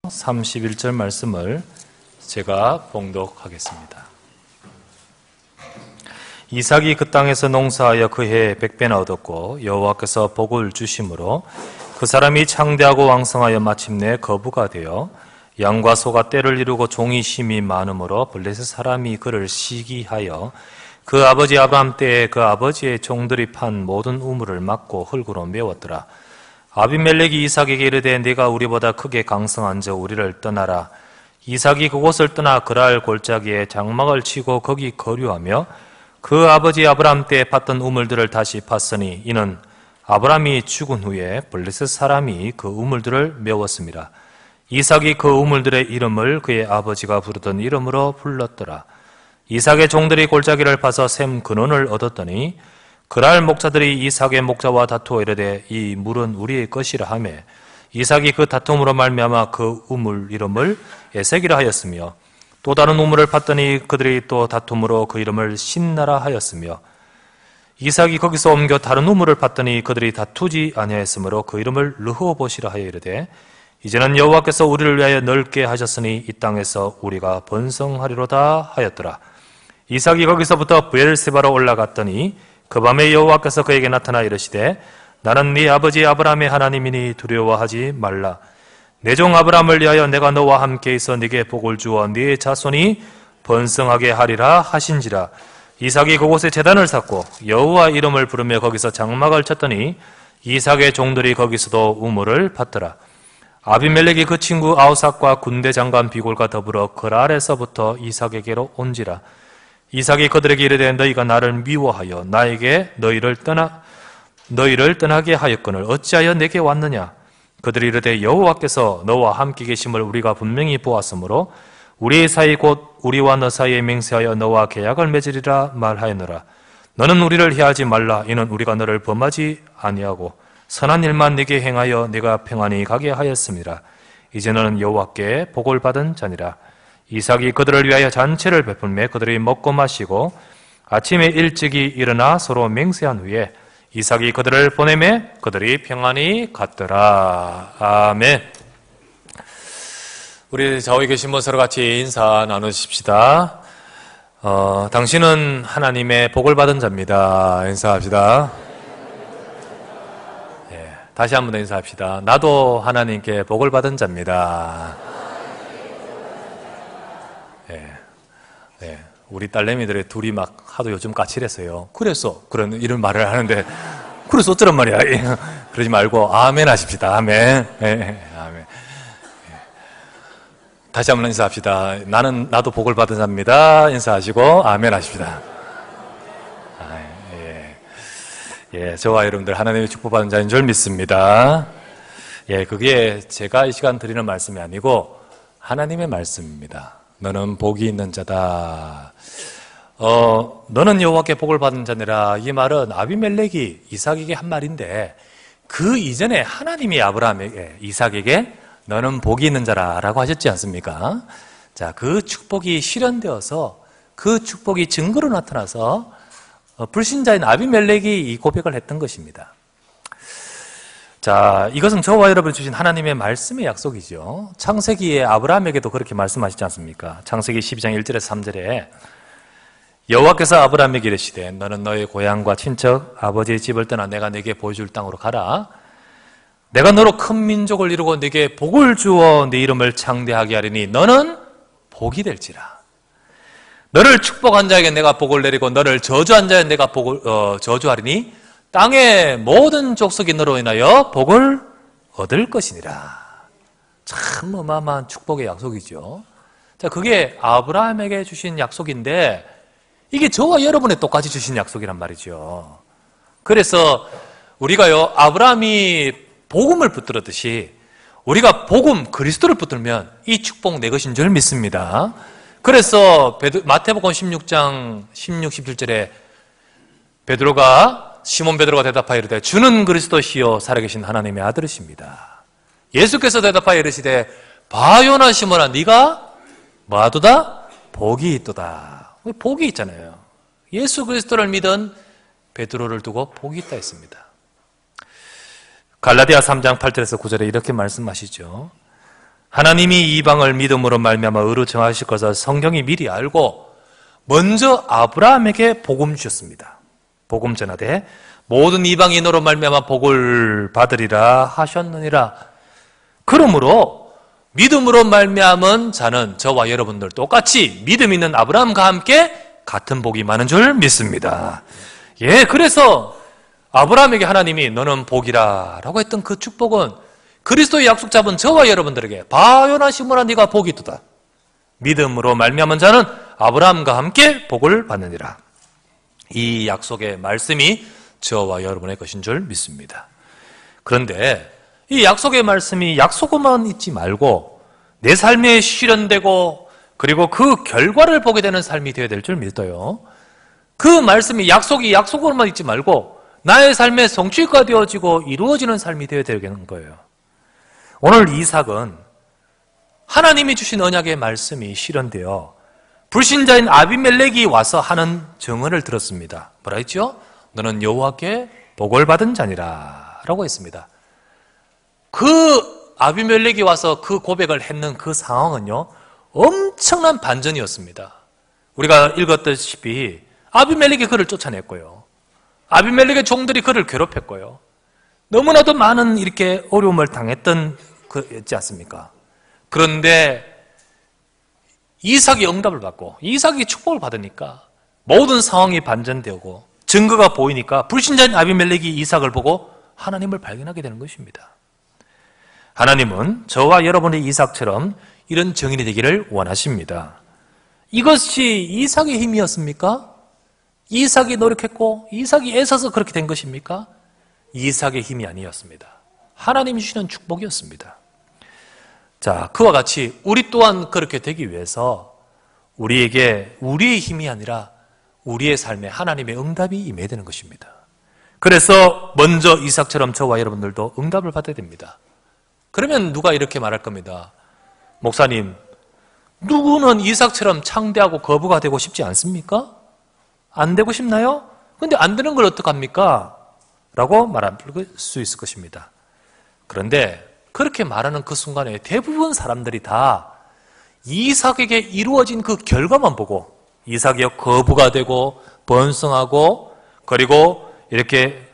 31절 말씀을 제가 봉독하겠습니다. 이삭이 그 땅에서 농사하여 그 해에 100배나 얻었고 여호와께서 복을 주심으로 그 사람이 창대하고 왕성하여 마침내 거부가 되어 양과 소가 떼를 이루고 종이 심이 많으므로 블레셋 사람이 그를 시기하여 그 아버지 아브람 때에 그 아버지의 종들이 판 모든 우물을 막고 흙으로 메웠더라. 아비멜렉이 이삭에게 이르되 네가 우리보다 크게 강성한저 우리를 떠나라. 이삭이 그곳을 떠나 그랄 골짜기에 장막을 치고 거기 거류하며 그 아버지 아브람 때에 팠던 우물들을 다시 팠으니 이는 아브람이 죽은 후에 블레셋 사람이 그 우물들을 메웠습니다. 이삭이 그 우물들의 이름을 그의 아버지가 부르던 이름으로 불렀더라. 이삭의 종들이 골짜기를 파서 샘 근원을 얻었더니 그랄 목자들이 이삭의 목자와 다투어 이르되 이 물은 우리의 것이라 하며 이삭이 그 다툼으로 말미암아 그 우물 이름을 에색이라 하였으며 또 다른 우물을 팠더니 그들이 또 다툼으로 그 이름을 신나라 하였으며 이삭이 거기서 옮겨 다른 우물을 팠더니 그들이 다투지 아니하였으므로 그 이름을 르호봇이라 하여 이르되 이제는 여호와께서 우리를 위하여 넓게 하셨으니 이 땅에서 우리가 번성하리로다 하였더라. 이삭이 거기서부터 브엘세바로 올라갔더니 그 밤에 여호와께서 그에게 나타나 이르시되 나는 네 아버지 아브라함의 하나님이니 두려워하지 말라. 내 종 아브라함을 위하여 내가 너와 함께 있어 네게 복을 주어 네 자손이 번성하게 하리라 하신지라. 이삭이 그곳에 제단을 쌓고 여호와 이름을 부르며 거기서 장막을 쳤더니 이삭의 종들이 거기서도 우물을 팠더라. 아비멜렉이 그 친구 아우삭과 군대 장관 비골과 더불어 그랄에서부터 이삭에게로 온지라. 이삭이 그들에게 이르되 너희가 나를 미워하여 나에게 너희를 떠나게 하였거늘 어찌하여 내게 왔느냐. 그들이 이르되 여호와께서 너와 함께 계심을 우리가 분명히 보았으므로 우리의 사이 곧 우리와 너 사이에 맹세하여 너와 계약을 맺으리라 말하였노라. 너는 우리를 해하지 말라. 이는 우리가 너를 범하지 아니하고 선한 일만 네게 행하여 네가 평안히 가게 하였습니다. 이제 너는 여호와께 복을 받은 자니라. 이삭이 그들을 위하여 잔치를 베풀매 그들이 먹고 마시고 아침에 일찍이 일어나 서로 맹세한 후에 이삭이 그들을 보내매 그들이 평안히 갔더라. 아멘. 우리 좌우에 계신 분 서로 같이 인사 나누십시다. 당신은 하나님의 복을 받은 자입니다. 인사합시다. 예, 다시 한 번 더 인사합시다. 나도 하나님께 복을 받은 자입니다. 예, 우리 딸내미들의 둘이 막 하도 요즘 까칠해서요. 그래서 그런 이런 말을 하는데 그래서 어쩌란 말이야. 그러지 말고 아멘 하십시다. 아멘. 예, 아멘. 다시 한번 인사합시다. 나도 복을 받은 자입니다. 인사하시고 아멘 하십시다. 예, 저와 여러분들 하나님의 축복받은 자인 줄 믿습니다. 예, 그게 제가 이 시간 드리는 말씀이 아니고 하나님의 말씀입니다. 너는 복이 있는 자다. 너는 여호와께 복을 받은 자니라. 이 말은 아비멜렉이 이삭에게 한 말인데 그 이전에 하나님이 아브라함에게 이삭에게 너는 복이 있는 자라라고 하셨지 않습니까? 자, 그 축복이 실현되어서 그 축복이 증거로 나타나서 불신자인 아비멜렉이 이 고백을 했던 것입니다. 자, 이것은 저와 여러분 주신 하나님의 말씀의 약속이죠. 창세기에 아브라함에게도 그렇게 말씀하시지 않습니까? 창세기 12장 1절에서 3절에 여호와께서 아브라함에게 이르시되 너는 너의 고향과 친척 아버지의 집을 떠나 내가 네게 보여줄 땅으로 가라. 내가 너로 큰 민족을 이루고 네게 복을 주어 네 이름을 창대하게 하리니 너는 복이 될지라. 너를 축복한 자에게 내가 복을 내리고 너를 저주한 자에게 내가 복을 저주하리니 땅의 모든 족속이 너로 인하여 복을 얻을 것이니라. 참 어마어마한 축복의 약속이죠. 자, 그게 아브라함에게 주신 약속인데 이게 저와 여러분에 똑같이 주신 약속이란 말이죠. 그래서 우리가요, 아브라함이 복음을 붙들었듯이 우리가 복음, 그리스도를 붙들면 이 축복 내 것인 줄 믿습니다. 그래서 마태복음 16장 16, 17절에 시몬 베드로가 대답하여 이르되 주는 그리스도시요 살아계신 하나님의 아들이십니다. 예수께서 대답하여 이르시되 바요나 시몬아 네가 뭐하도다? 복이 있도다. 복이 있잖아요. 예수 그리스도를 믿은 베드로를 두고 복이 있다 했습니다. 갈라디아 3장 8절에서 9절에 이렇게 말씀하시죠. 하나님이 이방을 믿음으로 말미암아 의로 정하실 것을 성경이 미리 알고 먼저 아브라함에게 복음 주셨습니다. 복음 전하되 모든 이방인으로 말미암아 복을 받으리라 하셨느니라. 그러므로 믿음으로 말미암은 자는 저와 여러분들 똑같이 믿음 있는 아브라함과 함께 같은 복이 많은 줄 믿습니다. 예, 그래서 아브라함에게 하나님이 너는 복이라 라고 했던 그 축복은 그리스도의 약속 잡은 저와 여러분들에게 바요나 시므라 네가 복이 있도다. 믿음으로 말미암은 자는 아브라함과 함께 복을 받느니라. 이 약속의 말씀이 저와 여러분의 것인 줄 믿습니다. 그런데 이 약속의 말씀이 약속만 있지 말고 내 삶에 실현되고 그리고 그 결과를 보게 되는 삶이 되어야 될 줄 믿어요. 그 말씀이 약속으로만 있지 말고 나의 삶의 성취가 되어지고 이루어지는 삶이 되어야 되는 거예요. 오늘 이삭은 하나님이 주신 언약의 말씀이 실현되어 불신자인 아비멜렉이 와서 하는 증언을 들었습니다. 뭐라 했죠? 너는 여호와께 복을 받은 자니라 라고 했습니다. 그 아비멜렉이 와서 그 고백을 했는 그 상황은요, 엄청난 반전이었습니다. 우리가 읽었다시피 아비멜렉이 그를 쫓아냈고요, 아비멜렉의 종들이 그를 괴롭혔고요, 너무나도 많은 이렇게 어려움을 당했던 그였지 않습니까? 그런데 이삭이 응답을 받고 이삭이 축복을 받으니까 모든 상황이 반전되고 증거가 보이니까 불신자인 아비멜렉이 이삭을 보고 하나님을 발견하게 되는 것입니다. 하나님은 저와 여러분의 이삭처럼 이런 증인이 되기를 원하십니다. 이것이 이삭의 힘이었습니까? 이삭이 노력했고 이삭이 애써서 그렇게 된 것입니까? 이삭의 힘이 아니었습니다. 하나님이 주시는 축복이었습니다. 자, 그와 같이 우리 또한 그렇게 되기 위해서 우리에게 우리의 힘이 아니라 우리의 삶에 하나님의 응답이 임해야 되는 것입니다. 그래서 먼저 이삭처럼 저와 여러분들도 응답을 받아야 됩니다. 그러면 누가 이렇게 말할 겁니다. 목사님, 누구는 이삭처럼 창대하고 거부가 되고 싶지 않습니까? 안 되고 싶나요? 근데 안 되는 걸 어떡합니까? 라고 말할 수 있을 것입니다. 그런데 그렇게 말하는 그 순간에 대부분 사람들이 다 이삭에게 이루어진 그 결과만 보고 이삭이 거부가 되고 번성하고 그리고 이렇게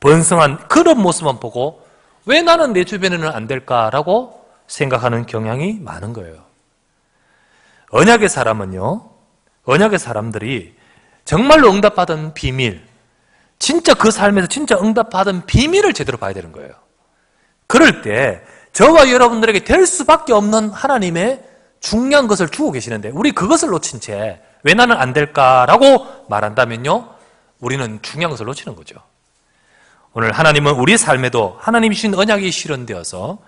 번성한 그런 모습만 보고 왜 나는 내 주변에는 안 될까라고 생각하는 경향이 많은 거예요. 언약의 사람은요, 언약의 사람들이 정말로 응답받은 비밀, 진짜 그 삶에서 진짜 응답받은 비밀을 제대로 봐야 되는 거예요. 그럴 때 저와 여러분들에게 될 수밖에 없는 하나님의 중요한 것을 주고 계시는데 우리 그것을 놓친 채 왜 나는 안 될까라고 말한다면요, 우리는 중요한 것을 놓치는 거죠. 오늘 하나님은 우리 삶에도 하나님이 주신 언약이 실현되어서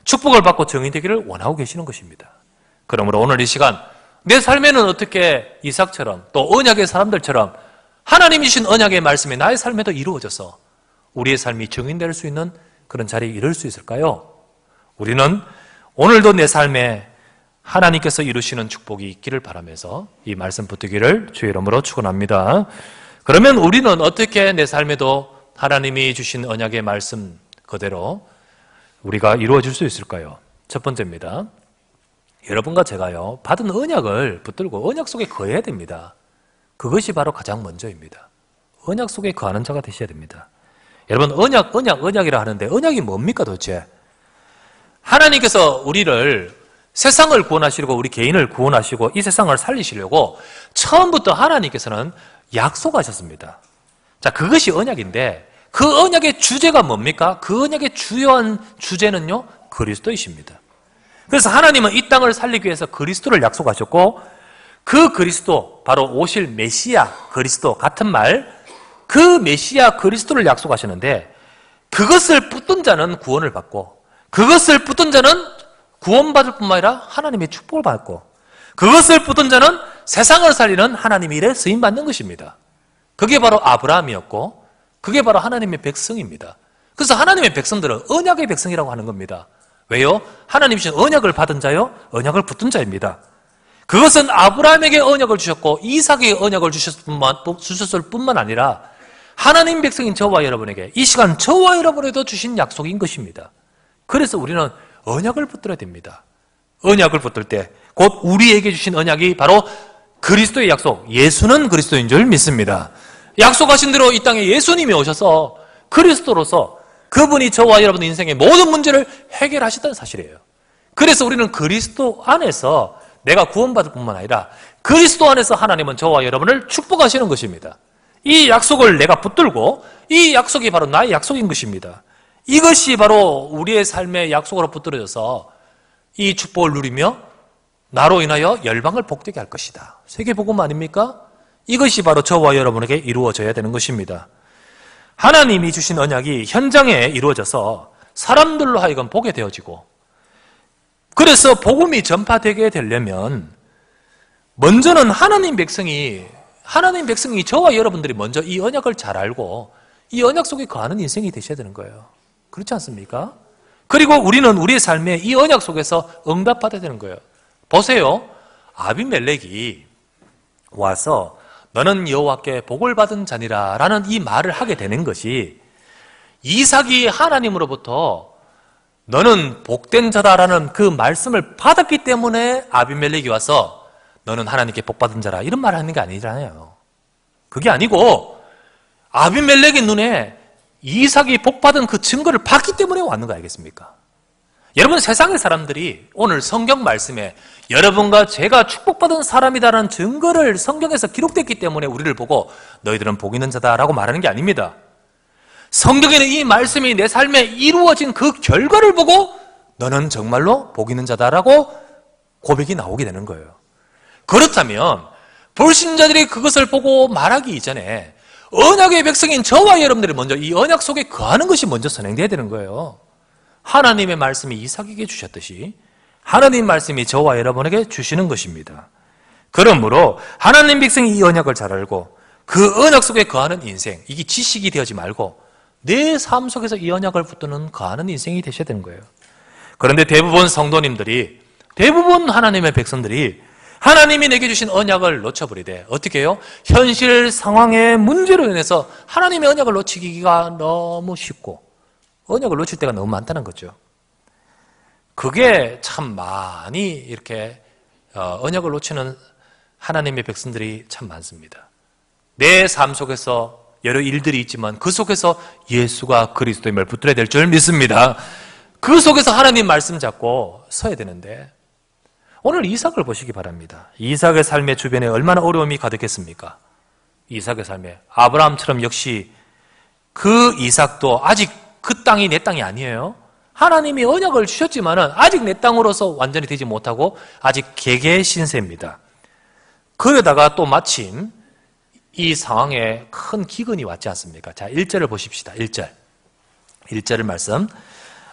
축복을 받고 정의되기를 원하고 계시는 것입니다. 그러므로 오늘 이 시간 내 삶에는 어떻게 이삭처럼 또 언약의 사람들처럼 하나님이 주신 언약의 말씀이 나의 삶에도 이루어져서 우리의 삶이 증인될 수 있는 그런 자리에 이를 수 있을까요? 우리는 오늘도 내 삶에 하나님께서 이루시는 축복이 있기를 바라면서 이 말씀 붙들기를 주의 이름으로 축원합니다. 그러면 우리는 어떻게 내 삶에도 하나님이 주신 언약의 말씀 그대로 우리가 이루어질 수 있을까요? 첫 번째입니다. 여러분과 제가요, 받은 언약을 붙들고 언약 속에 거해야 됩니다. 그것이 바로 가장 먼저입니다. 언약 속에 거하는 자가 되셔야 됩니다. 여러분, 언약이라 하는데 언약이 뭡니까 도대체? 하나님께서 우리를 세상을 구원하시려고 우리 개인을 구원하시고 이 세상을 살리시려고 처음부터 하나님께서는 약속하셨습니다. 자, 그것이 언약인데 그 언약의 주제가 뭡니까? 그 언약의 주요한 주제는요, 그리스도이십니다. 그래서 하나님은 이 땅을 살리기 위해서 그리스도를 약속하셨고 그 그리스도, 바로 오실 메시아 그리스도 같은 말, 그 메시아 그리스도를 약속하셨는데 그것을 붙든 자는 구원을 받고 그것을 붙든 자는 구원받을 뿐만 아니라 하나님의 축복을 받고 그것을 붙든 자는 세상을 살리는 하나님의 일에 쓰임받는 것입니다. 그게 바로 아브라함이었고 그게 바로 하나님의 백성입니다. 그래서 하나님의 백성들은 언약의 백성이라고 하는 겁니다. 왜요? 하나님 주신 언약을 받은 자요, 언약을 붙든 자입니다. 그것은 아브라함에게 언약을 주셨고 이삭에게 언약을 주셨을 뿐만 아니라 하나님 백성인 저와 여러분에게 이 시간 저와 여러분에도 주신 약속인 것입니다. 그래서 우리는 언약을 붙들어야 됩니다. 언약을 붙들 때 곧 우리에게 주신 언약이 바로 그리스도의 약속, 예수는 그리스도인 줄 믿습니다. 약속하신 대로 이 땅에 예수님이 오셔서 그리스도로서 그분이 저와 여러분 인생의 모든 문제를 해결하셨다는 사실이에요. 그래서 우리는 그리스도 안에서 내가 구원받을 뿐만 아니라 그리스도 안에서 하나님은 저와 여러분을 축복하시는 것입니다. 이 약속을 내가 붙들고 이 약속이 바로 나의 약속인 것입니다. 이것이 바로 우리의 삶의 약속으로 붙들어져서 이 축복을 누리며 나로 인하여 열방을 복되게 할 것이다. 세계복음 아닙니까? 이것이 바로 저와 여러분에게 이루어져야 되는 것입니다. 하나님이 주신 언약이 현장에 이루어져서 사람들로 하여금 보게 되어지고, 그래서 복음이 전파되게 되려면 먼저는 하나님 백성이 저와 여러분들이 먼저 이 언약을 잘 알고 이 언약 속에 거하는 인생이 되셔야 되는 거예요. 그렇지 않습니까? 그리고 우리는 우리의 삶에 이 언약 속에서 응답받아야 되는 거예요. 보세요. 아비멜렉이 와서 너는 여호와께 복을 받은 자니라 라는 이 말을 하게 되는 것이 이삭이 하나님으로부터 너는 복된 자다라는 그 말씀을 받았기 때문에 아비멜렉이 와서 너는 하나님께 복받은 자라 이런 말을 하는 게 아니잖아요. 그게 아니고 아비멜렉의 눈에 이삭이 복받은 그 증거를 봤기 때문에 왔는 거 아니겠습니까? 여러분, 세상의 사람들이 오늘 성경 말씀에 여러분과 제가 축복받은 사람이다라는 증거를 성경에서 기록됐기 때문에 우리를 보고 너희들은 복 있는 자다라고 말하는 게 아닙니다. 성경에는 이 말씀이 내 삶에 이루어진 그 결과를 보고 너는 정말로 복 있는 자다라고 고백이 나오게 되는 거예요. 그렇다면 불신자들이 그것을 보고 말하기 이전에 언약의 백성인 저와 여러분들이 먼저 이 언약 속에 거하는 것이 먼저 선행돼야 되는 거예요. 하나님의 말씀이 이삭에게 주셨듯이 하나님 말씀이 저와 여러분에게 주시는 것입니다. 그러므로 하나님 백성이 이 언약을 잘 알고 그 언약 속에 거하는 인생, 이게 지식이 되어지 말고 내 삶 속에서 이 언약을 붙드는 거하는 인생이 되셔야 되는 거예요. 그런데 대부분 성도님들이, 대부분 하나님의 백성들이 하나님이 내게 주신 언약을 놓쳐버리되 어떻게 해요? 현실 상황의 문제로 인해서 하나님의 언약을 놓치기가 너무 쉽고 언약을 놓칠 때가 너무 많다는 거죠. 그게 참 많이 이렇게 언약을 놓치는 하나님의 백성들이 참 많습니다. 내 삶 속에서 여러 일들이 있지만 그 속에서 예수가 그리스도임을 붙들어야 될 줄 믿습니다. 그 속에서 하나님 말씀 잡고 서야 되는데 오늘 이삭을 보시기 바랍니다. 이삭의 삶의 주변에 얼마나 어려움이 가득했습니까? 이삭의 삶에 아브라함처럼 역시 그 이삭도 아직 그 땅이 내 땅이 아니에요. 하나님이 언약을 주셨지만은 아직 내 땅으로서 완전히 되지 못하고 아직 개개 신세입니다. 그러다가 또 마침 이 상황에 큰 기근이 왔지 않습니까? 자, 1절을 보십시다. 1절의 말씀.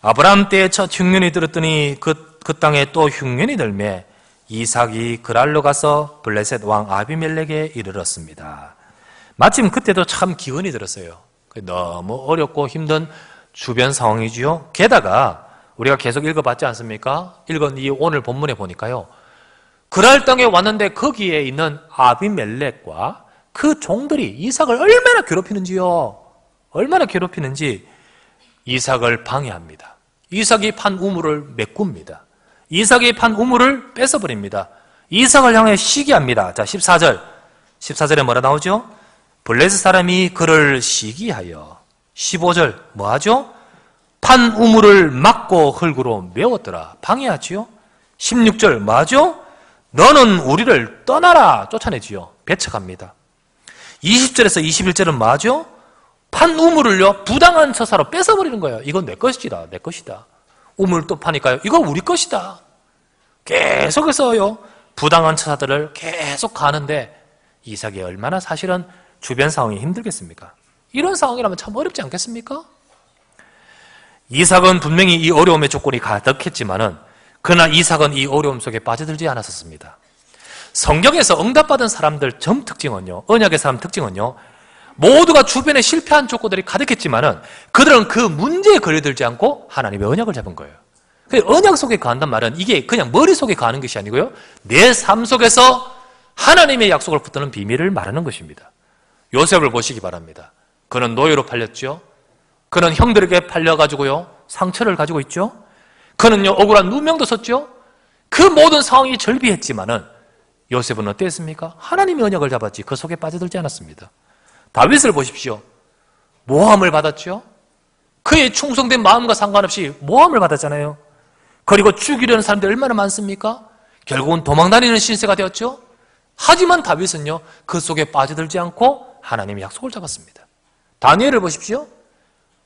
아브라함 때에 첫 흉년이 들었더니 그 땅에 또 흉년이 들매 이삭이 그랄로 가서 블레셋 왕 아비멜렉에 이르렀습니다. 마침 그때도 참 기근이 들었어요. 너무 어렵고 힘든 주변 상황이지요. 게다가 우리가 계속 읽어봤지 않습니까? 읽은 이 오늘 본문에 보니까요. 그랄 땅에 왔는데 거기에 있는 아비멜렉과 그 종들이 이삭을 얼마나 괴롭히는지요. 얼마나 괴롭히는지 이삭을 방해합니다. 이삭이 판 우물을 메꿉니다. 이삭이 판 우물을 뺏어버립니다. 이삭을 향해 시기합니다. 자, 14절에 뭐라 나오죠? 블레셋 사람이 그를 시기하여 15절 뭐하죠? 판 우물을 막고 흙으로 메웠더라. 방해하지요. 16절 뭐하죠? 너는 우리를 떠나라 쫓아내지요. 배척합니다. 20절에서 21절은 뭐하죠? 판 우물을요 부당한 처사로 뺏어버리는 거예요. 이건 내 것이다, 내 것이다. 우물 또 파니까요 이거 우리 것이다. 계속해서요 부당한 처사들을 계속 가는데 이삭이 얼마나 사실은 주변 상황이 힘들겠습니까? 이런 상황이라면 참 어렵지 않겠습니까? 이삭은 분명히 이 어려움의 조건이 가득했지만은 그러나 이삭은 이 어려움 속에 빠져들지 않았었습니다. 성경에서 응답받은 사람들 전 특징은요, 언약의 사람 특징은요, 모두가 주변에 실패한 조건들이 가득했지만은 그들은 그 문제에 걸려들지 않고 하나님의 언약을 잡은 거예요. 언약 속에 거한단 말은 이게 그냥 머릿속에 거하는 것이 아니고요, 내 삶 속에서 하나님의 약속을 붙드는 비밀을 말하는 것입니다. 요셉을 보시기 바랍니다. 그는 노예로 팔렸죠. 그는 형들에게 팔려가지고요 상처를 가지고 있죠. 그는요 억울한 누명도 썼죠. 그 모든 상황이 절비했지만은 요셉은 어땠습니까? 하나님의 언약을 잡았지 그 속에 빠져들지 않았습니다. 다윗을 보십시오. 모함을 받았죠. 그의 충성된 마음과 상관없이 모함을 받았잖아요. 그리고 죽이려는 사람들이 얼마나 많습니까? 결국은 도망다니는 신세가 되었죠. 하지만 다윗은요, 그 속에 빠져들지 않고 하나님의 약속을 잡았습니다. 다니엘을 보십시오.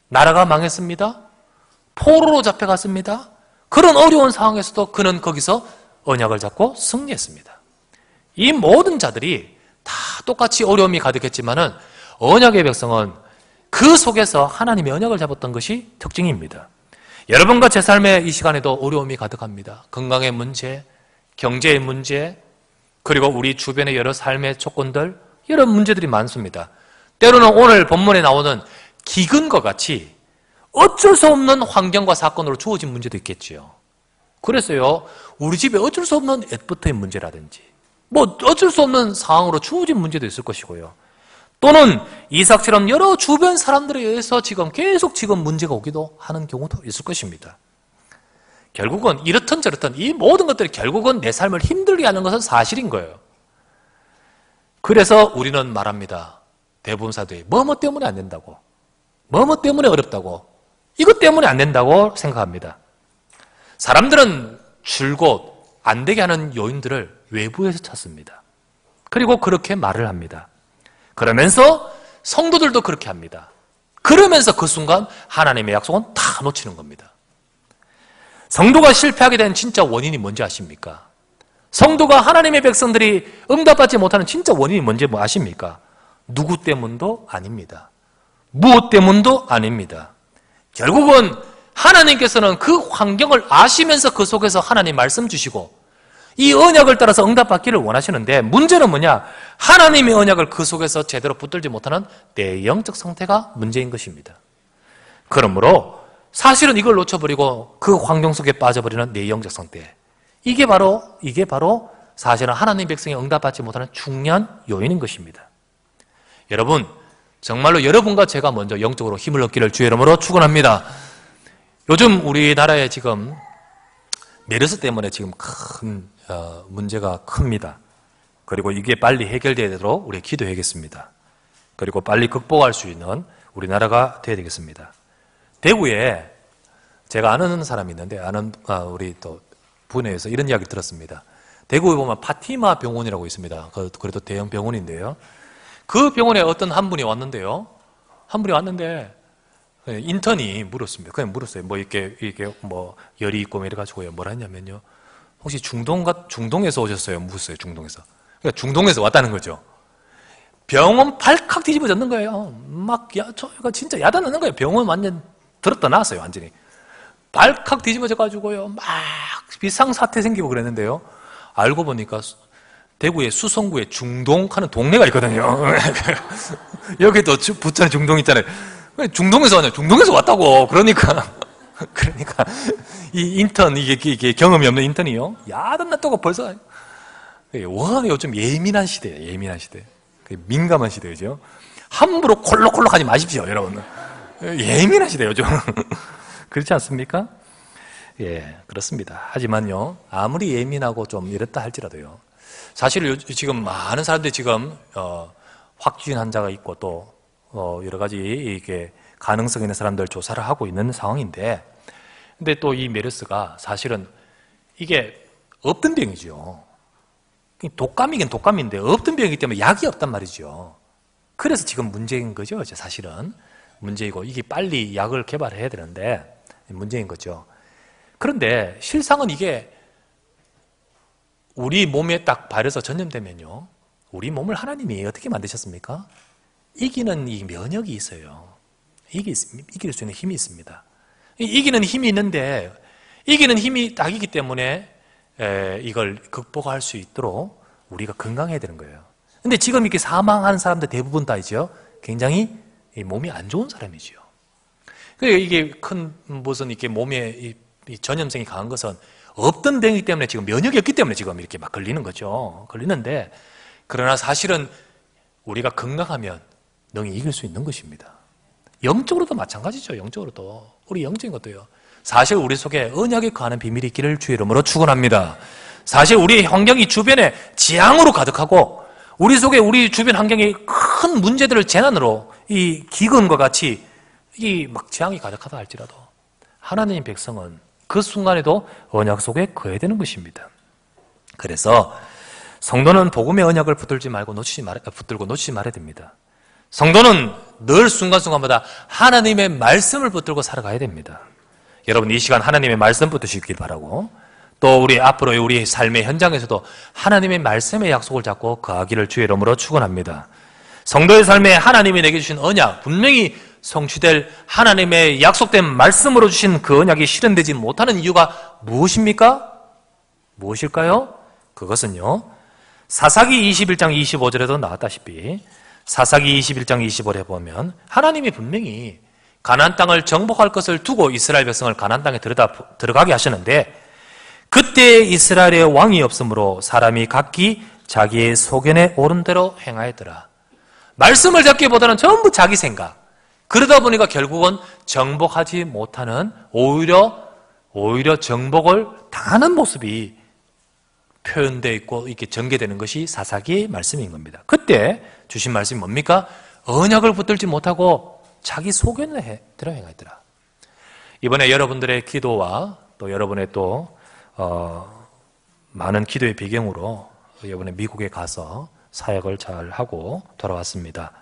나라가 망했습니다. 포로로 잡혀갔습니다. 그런 어려운 상황에서도 그는 거기서 언약을 잡고 승리했습니다. 이 모든 자들이 다 똑같이 어려움이 가득했지만은 언약의 백성은 그 속에서 하나님의 언약을 잡았던 것이 특징입니다. 여러분과 제 삶의 이 시간에도 어려움이 가득합니다. 건강의 문제, 경제의 문제, 그리고 우리 주변의 여러 삶의 조건들, 여러 문제들이 많습니다. 때로는 오늘 본문에 나오는 기근과 같이 어쩔 수 없는 환경과 사건으로 주어진 문제도 있겠지요. 그래서요, 우리 집에 어쩔 수 없는 애부터의 문제라든지 뭐 어쩔 수 없는 상황으로 주어진 문제도 있을 것이고요. 또는 이삭처럼 여러 주변 사람들에 의해서 계속 문제가 오기도 하는 경우도 있을 것입니다. 결국은 이렇든 저렇든 이 모든 것들이 결국은 내 삶을 힘들게 하는 것은 사실인 거예요. 그래서 우리는 말합니다. 대부분 사람들이 뭐뭐 때문에 안 된다고, 뭐뭐 때문에 어렵다고, 이것 때문에 안 된다고 생각합니다. 사람들은 줄곧 안 되게 하는 요인들을 외부에서 찾습니다. 그리고 그렇게 말을 합니다. 그러면서 성도들도 그렇게 합니다. 그러면서 그 순간 하나님의 약속은 다 놓치는 겁니다. 성도가 실패하게 된 진짜 원인이 뭔지 아십니까? 성도가 하나님의 백성들이 응답받지 못하는 진짜 원인이 뭔지 아십니까? 누구 때문도 아닙니다. 무엇 때문도 아닙니다. 결국은 하나님께서는 그 환경을 아시면서 그 속에서 하나님 말씀 주시고 이 언약을 따라서 응답받기를 원하시는데, 문제는 뭐냐? 하나님의 언약을 그 속에서 제대로 붙들지 못하는 내 영적 상태가 문제인 것입니다. 그러므로 사실은 이걸 놓쳐버리고 그 환경 속에 빠져버리는 내 영적 상태, 이게 바로 사실은 하나님 백성이 응답받지 못하는 중요한 요인인 것입니다. 여러분, 정말로 여러분과 제가 먼저 영적으로 힘을 얻기를 주의 이름으로 축원합니다. 요즘 우리나라에 지금 메르스 때문에 지금 큰 문제가 큽니다. 그리고 이게 빨리 해결되도록 우리 기도해야겠습니다. 그리고 빨리 극복할 수 있는 우리나라가 되어야 되겠습니다. 대구에 제가 아는 사람이 있는데, 우리 또 분야에서 이런 이야기 들었습니다. 대구에 보면 파티마 병원이라고 있습니다. 그래도 대형 병원인데요. 그 병원에 어떤 한 분이 왔는데요. 인턴이 물었습니다. 그냥 물었어요. 뭐 이렇게 뭐 열이 있고 뭐 이래가지고요. 뭐라 했냐면요. 혹시 중동에서 오셨어요? 묻었어요. 중동에서. 그러니까 중동에서 왔다는 거죠. 병원 발칵 뒤집어졌는 거예요. 저희가 진짜 야단하는 거예요. 병원 완전 들었다 놨어요. 완전히. 발칵 뒤집어져가지고요. 막 비상사태 생기고 그랬는데요. 알고 보니까 대구의 수성구에 중동 하는 동네가 있거든요. 여기도 부천에 중동 있잖아요. 중동에서 왔냐? 중동에서 왔다고. 그러니까 이 인턴, 이게 경험이 없는 인턴이요. 야단났다고 벌써. 와, 요즘 예민한 시대예요. 예민한 시대. 민감한 시대죠. 함부로 콜록콜록 하지 마십시오, 여러분. 예민한 시대 요즘. 그렇지 않습니까? 예, 그렇습니다. 하지만요, 아무리 예민하고 좀 이렇다 할지라도요. 사실 지금 많은 사람들이 지금 확진 환자가 있고 또 여러 가지 이게 가능성 있는 사람들 조사를 하고 있는 상황인데, 근데 또 이 메르스가 사실은 이게 없던 병이죠. 독감이긴 독감인데 없던 병이기 때문에 약이 없단 말이죠. 그래서 지금 문제인 거죠. 사실은 문제이고, 이게 빨리 약을 개발해야 되는데 문제인 거죠. 그런데 실상은 이게 우리 몸에 딱 바이러스가 전염되면요, 우리 몸을 하나님이 어떻게 만드셨습니까? 이기는 이 면역이 있어요. 이길 수 있는 힘이 있습니다. 이기는 힘이 있는데, 이기는 힘이 딱이기 때문에 이걸 극복할 수 있도록 우리가 건강해야 되는 거예요. 근데 지금 이렇게 사망한 사람들 대부분 다이죠. 굉장히 몸이 안 좋은 사람이죠. 그리고 이게 큰 무슨 이렇게 몸에 이 전염성이 강한 것은 없던 병이기 때문에 지금 면역이 없기 때문에 지금 이렇게 막 걸리는 거죠. 걸리는데, 그러나 사실은 우리가 건강하면 능히 이길 수 있는 것입니다. 영적으로도 마찬가지죠. 영적으로도. 우리 영적인 것도요. 사실 우리 속에 언약에 거하는 비밀이 있기를 주의 이름으로 축원합니다. 사실 우리 환경이 주변에 재앙으로 가득하고 우리 속에 우리 주변 환경이 큰 문제들을 재난으로 이 기근과 같이 이 막 재앙이 가득하다 할지라도 하나님의 백성은 그 순간에도 언약 속에 거해야 되는 것입니다. 그래서 성도는 복음의 언약을 붙들고 놓치지 말아야 됩니다. 성도는 늘 순간순간마다 하나님의 말씀을 붙들고 살아가야 됩니다. 여러분 이 시간 하나님의 말씀 붙드시길 바라고 또 우리 앞으로의 우리 삶의 현장에서도 하나님의 말씀의 약속을 잡고 거하기를 주의 이름으로 축원합니다. 성도의 삶에 하나님이 내게 주신 언약 분명히 성취될 하나님의 약속된 말씀으로 주신 그 언약이 실현되지 못하는 이유가 무엇입니까? 무엇일까요? 그것은요 사사기 21장 25절에도 나왔다시피 사사기 21장 25절에 보면 하나님이 분명히 가나안 땅을 정복할 것을 두고 이스라엘 백성을 가나안 땅에 들어가게 하셨는데 그때 이스라엘의 왕이 없으므로 사람이 각기 자기의 소견에 오른 대로 행하였더라. 말씀을 잡기보다는 전부 자기 생각. 그러다 보니까 결국은 정복하지 못하는 오히려 정복을 당하는 모습이 표현되어 있고 이렇게 전개되는 것이 사사기의 말씀인 겁니다. 그때 주신 말씀이 뭡니까? 언약을 붙들지 못하고 자기 소견을 들어 행하더라. 이번에 여러분들의 기도와 또 여러분의 또 많은 기도의 배경으로 이번에 미국에 가서 사역을 잘 하고 돌아왔습니다.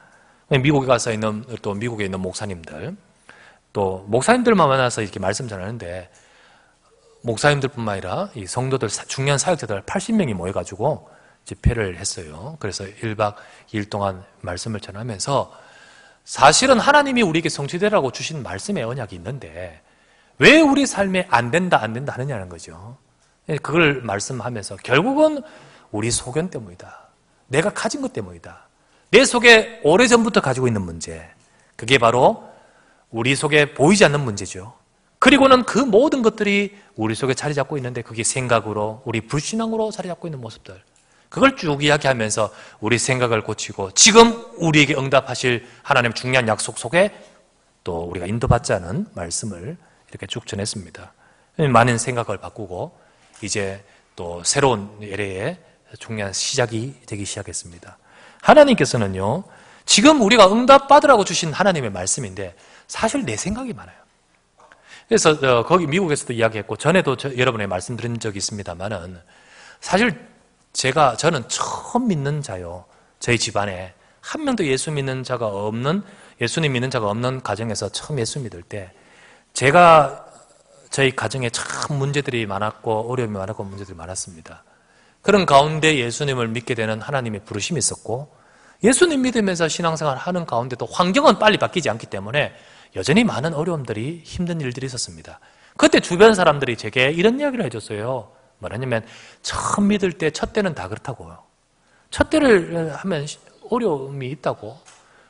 미국에 가서 또 미국에 있는 목사님들 또 목사님들만 만나서 이렇게 말씀 전하는데 목사님들뿐만 아니라 이 성도들 중요한 사역자들 80명이 모여가지고 집회를 했어요. 그래서 1박 2일 동안 말씀을 전하면서 사실은 하나님이 우리에게 성취되라고 주신 말씀의 언약이 있는데 왜 우리 삶에 안 된다 하느냐는 거죠. 그걸 말씀하면서 결국은 우리 소견 때문이다. 내가 가진 것 때문이다. 내 속에 오래전부터 가지고 있는 문제. 그게 바로 우리 속에 보이지 않는 문제죠. 그리고는 그 모든 것들이 우리 속에 자리 잡고 있는데 그게 생각으로 우리 불신앙으로 자리 잡고 있는 모습들. 그걸 쭉 이야기하면서 우리 생각을 고치고 지금 우리에게 응답하실 하나님의 중요한 약속 속에 또 우리가 인도받지 않은 말씀을 이렇게 쭉 전했습니다. 많은 생각을 바꾸고 이제 또 새로운 LA의 중요한 시작이 되기 시작했습니다. 하나님께서는요 지금 우리가 응답받으라고 주신 하나님의 말씀인데 사실 내 생각이 많아요. 그래서 거기 미국에서도 이야기했고 전에도 여러분에 말씀드린 적이 있습니다만은 사실 저는 처음 믿는 자요. 저희 집안에 한 명도 예수님 믿는 자가 없는 가정에서 처음 예수 믿을 때 저희 가정에 참 문제들이 많았고 어려움이 많았고 문제들이 많았습니다. 그런 가운데 예수님을 믿게 되는 하나님의 부르심이 있었고 예수님 믿으면서 신앙생활 하는 가운데도 환경은 빨리 바뀌지 않기 때문에 여전히 많은 어려움들이 힘든 일들이 있었습니다. 그때 주변 사람들이 제게 이런 이야기를 해줬어요. 뭐냐면 처음 믿을 때 첫 때는 다 그렇다고요. 첫 때를 하면 어려움이 있다고.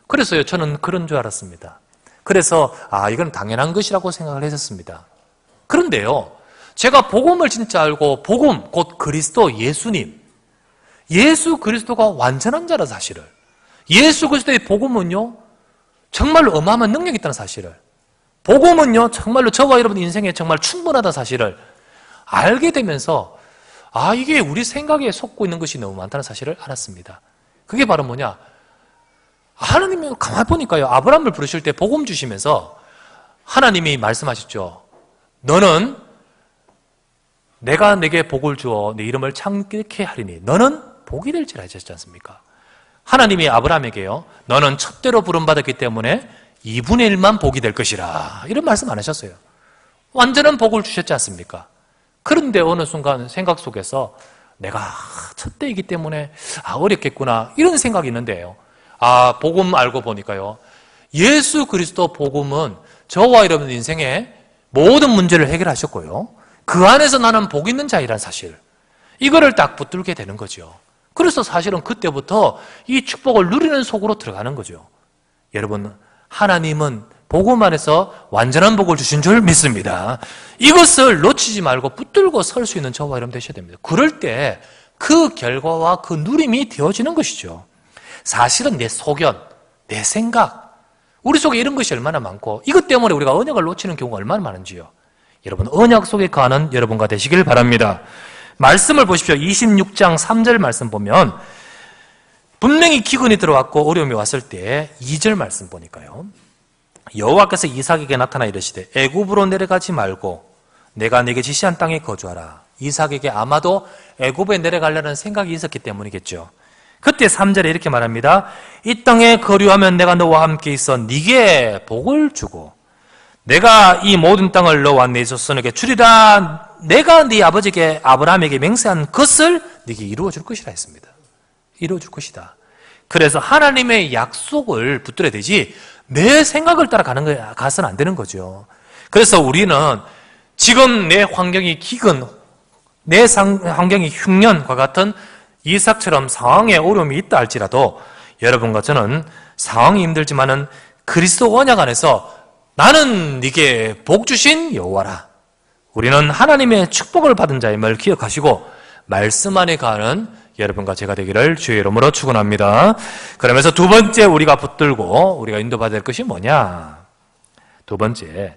그래서요 저는 그런 줄 알았습니다. 그래서 이건 당연한 것이라고 생각을 했었습니다. 그런데요 제가 복음을 진짜 알고 복음 곧 그리스도 예수님 예수 그리스도가 완전한 자라 사실을 예수 그리스도의 복음은요 정말로 어마어마한 능력이 있다는 사실을 복음은요 정말로 저와 여러분 인생에 정말 충분하다는 사실을 알게 되면서 이게 우리 생각에 속고 있는 것이 너무 많다는 사실을 알았습니다. 그게 바로 뭐냐 하나님이 가만히 보니까요 아브라함을 부르실 때 복음 주시면서 하나님이 말씀하셨죠. 너는 내가 내게 복을 주어 네 이름을 창길케 하리니 너는 복이 될지라 하셨지 않습니까? 하나님이 아브라함에게요 너는 첩대로 부름받았기 때문에 2분의 1만 복이 될 것이라 이런 말씀 안 하셨어요. 완전한 복을 주셨지 않습니까? 그런데 어느 순간 생각 속에서 내가 첩대이기 때문에 어렵겠구나 이런 생각이 있는데요 복음 알고 보니까요 예수 그리스도 복음은 저와 여러분 인생의 모든 문제를 해결하셨고요 그 안에서 나는 복 있는 자이란 사실 이거를 딱 붙들게 되는 거죠. 그래서 사실은 그때부터 이 축복을 누리는 속으로 들어가는 거죠. 여러분 하나님은 복음 안에서 완전한 복을 주신 줄 믿습니다. 이것을 놓치지 말고 붙들고 설 수 있는 저와 여러분 되셔야 됩니다. 그럴 때 그 결과와 그 누림이 되어지는 것이죠. 사실은 내 소견, 내 생각 우리 속에 이런 것이 얼마나 많고 이것 때문에 우리가 언약을 놓치는 경우가 얼마나 많은지요. 여러분 언약 속에 거하는 여러분과 되시길 바랍니다. 말씀을 보십시오. 26장 3절 말씀 보면 분명히 기근이 들어왔고 어려움이 왔을 때 2절 말씀 보니까요. 여호와께서 이삭에게 나타나 이르시되 애굽으로 내려가지 말고 내가 네게 지시한 땅에 거주하라. 이삭에게 아마도 애굽에 내려가려는 생각이 있었기 때문이겠죠. 그때 3절에 이렇게 말합니다. 이 땅에 거류하면 내가 너와 함께 있어 네게 복을 주고 내가 이 모든 땅을 너와 네 자손에게 주리라. 내가 네 아버지에게 아브라함에게 맹세한 것을 네게 이루어 줄 것이라 했습니다. 이루어 줄 것이다. 그래서 하나님의 약속을 붙들어야 되지 내 생각을 가서는 안 되는 거죠. 그래서 우리는 지금 내 환경이 기근, 내 환경이 흉년과 같은 이삭처럼 상황에 어려움이 있다 할지라도 여러분과 저는 상황이 힘들지만은 그리스도 언약 안에서 나는 네게 복 주신 여호와라. 우리는 하나님의 축복을 받은 자임을 기억하시고 말씀 안에 가는 여러분과 제가 되기를 주의 이름으로 축원합니다. 그러면서 두 번째 우리가 붙들고 우리가 인도받아야 될 것이 뭐냐? 두 번째,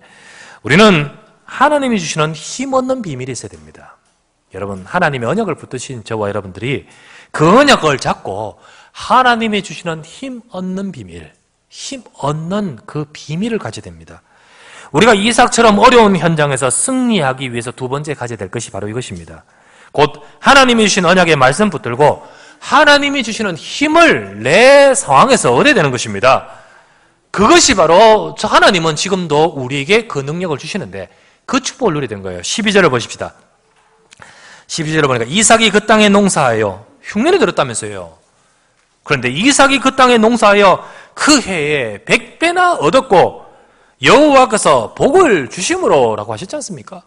우리는 하나님이 주시는 힘 얻는 비밀이 있어야 됩니다. 여러분, 하나님의 언약을 붙드신 저와 여러분들이 그 언약을 잡고 하나님이 주시는 힘 얻는 비밀, 힘 얻는 그 비밀을 가져야 됩니다. 우리가 이삭처럼 어려운 현장에서 승리하기 위해서 두 번째 가져야 될 것이 바로 이것입니다. 곧 하나님이 주신 언약의 말씀 붙들고 하나님이 주시는 힘을 내 상황에서 얻어야 되는 것입니다. 그것이 바로 하나님은 지금도 우리에게 그 능력을 주시는데 그 축복을 누려야 되는 거예요. 12절을 보십시다. 12절을 보니까 이삭이 그 땅에 농사하여 흉년이 들었다면서요. 그런데 이삭이 그 땅에 농사하여 그 해에 100배나 얻었고 여호와께서 복을 주심으로 라고 하셨지 않습니까?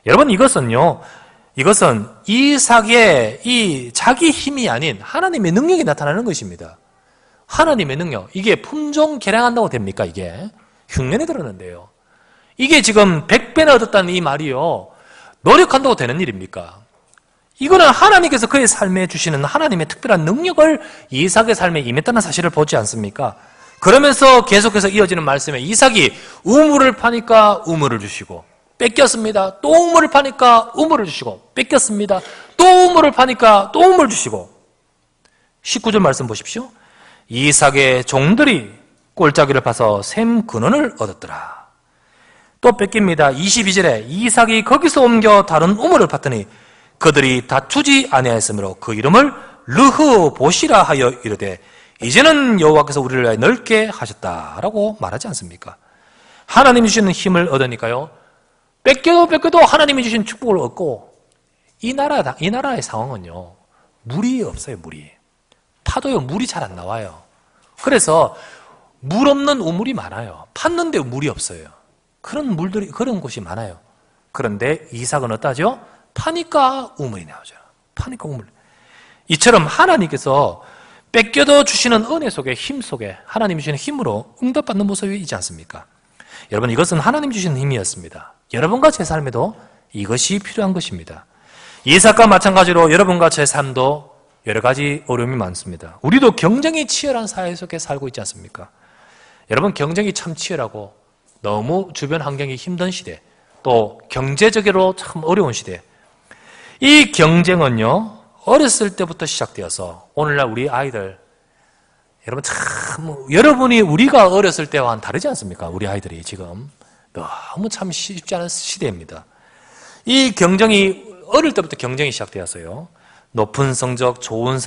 여러분, 이것은 이삭의 이 자기 힘이 아닌 하나님의 능력이 나타나는 것입니다. 하나님의 능력. 이게 품종 개량한다고 됩니까? 이게 흉년이 들었는데요. 이게 지금 100배나 얻었다는 이 말이요, 노력한다고 되는 일입니까? 이거는 하나님께서 그의 삶에 주시는 하나님의 특별한 능력을 이삭의 삶에 임했다는 사실을 보지 않습니까? 그러면서 계속해서 이어지는 말씀에 이삭이 우물을 파니까 우물을 주시고 뺏겼습니다. 또 우물을 파니까 우물을 주시고 뺏겼습니다. 또 우물을 파니까 또 우물을 주시고. 19절 말씀 보십시오. 이삭의 종들이 꼴짜기를 파서 샘 근원을 얻었더라. 또 뺏깁니다. 22절에 이삭이 거기서 옮겨 다른 우물을 팠더니 그들이 다투지 아니하였으므로 그 이름을 르흐보시라 하여 이르되 이제는 여호와께서 우리를 위하여 넓게 하셨다라고 말하지 않습니까? 하나님이 주시는 힘을 얻으니까요, 뺏겨도 하나님이 주신 축복을 얻고, 이 나라의 상황은요, 물이 없어요. 물이 파도요, 물이 잘 안 나와요. 그래서 물 없는 우물이 많아요. 팠는데 물이 없어요. 그런 곳이 많아요. 그런데 이삭은 어떠하죠? 파니까 우물이 나오죠. 파니까 우물. 이처럼 하나님께서 뺏겨도 주시는 은혜 속에, 힘 속에 하나님이 주시는 힘으로 응답받는 모습이 있지 않습니까? 여러분, 이것은 하나님 주시는 힘이었습니다. 여러분과 제 삶에도 이것이 필요한 것입니다. 이삭과 마찬가지로 여러분과 제 삶도 여러 가지 어려움이 많습니다. 우리도 경쟁이 치열한 사회 속에 살고 있지 않습니까? 여러분, 경쟁이 참 치열하고 너무 주변 환경이 힘든 시대, 또 경제적으로 참 어려운 시대, 이 경쟁은요, 어렸을 때부터 시작되어서 오늘날 우리 아이들, 여러분 여러분이 우리가 어렸을 때와는 다르지 않습니까? 우리 아이들이 지금 너무 참 쉽지 않은 시대입니다. 이 경쟁이 어릴 때부터 경쟁이 시작되어서요, 높은 성적, 좋은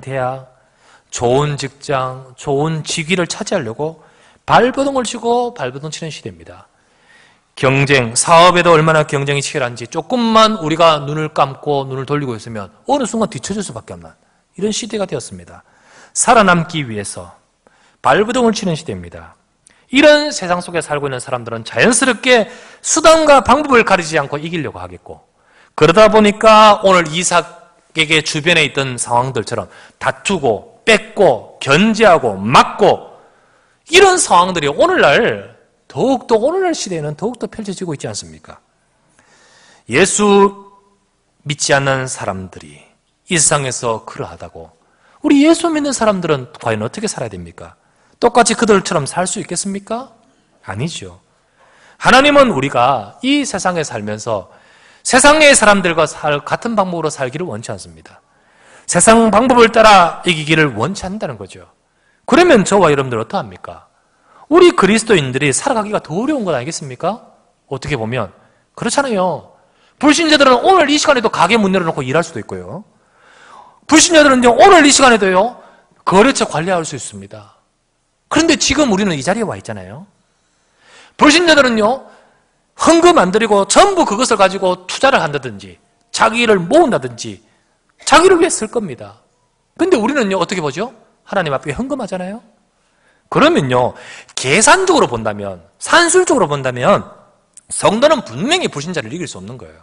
대학, 좋은 직장, 좋은 직위를 차지하려고 발버둥을 치고 발버둥 치는 시대입니다. 경쟁, 사업에도 얼마나 경쟁이 치열한지 조금만 우리가 눈을 감고 눈을 돌리고 있으면 어느 순간 뒤처질 수밖에 없는 이런 시대가 되었습니다. 살아남기 위해서 발버둥을 치는 시대입니다. 이런 세상 속에 살고 있는 사람들은 자연스럽게 수단과 방법을 가리지 않고 이기려고 하겠고, 그러다 보니까 오늘 이삭에게 주변에 있던 상황들처럼 다투고 뺏고 견제하고 막고 이런 상황들이 오늘날 시대에는 더욱더 펼쳐지고 있지 않습니까? 예수 믿지 않는 사람들이 이 세상에서 그러하다고 우리 예수 믿는 사람들은 과연 어떻게 살아야 됩니까? 똑같이 그들처럼 살 수 있겠습니까? 아니죠. 하나님은 우리가 이 세상에 살면서 세상의 사람들과 같은 방법으로 살기를 원치 않습니다. 세상 방법을 따라 이기기를 원치 않는다는 거죠. 그러면 저와 여러분들 어떠합니까? 우리 그리스도인들이 살아가기가 더 어려운 것 아니겠습니까? 어떻게 보면 그렇잖아요. 불신자들은 오늘 이 시간에도 가게 문 열어놓고 일할 수도 있고요. 불신자들은요, 오늘 이 시간에도요, 거래처 관리할 수 있습니다. 그런데 지금 우리는 이 자리에 와 있잖아요. 불신자들은요, 헌금 안 드리고 전부 그것을 가지고 투자를 한다든지, 자기를 모은다든지, 자기를 위해 쓸 겁니다. 근데 우리는요, 어떻게 보죠? 하나님 앞에 헌금하잖아요. 그러면요, 계산적으로 본다면, 산술적으로 본다면, 성도는 분명히 불신자를 이길 수 없는 거예요.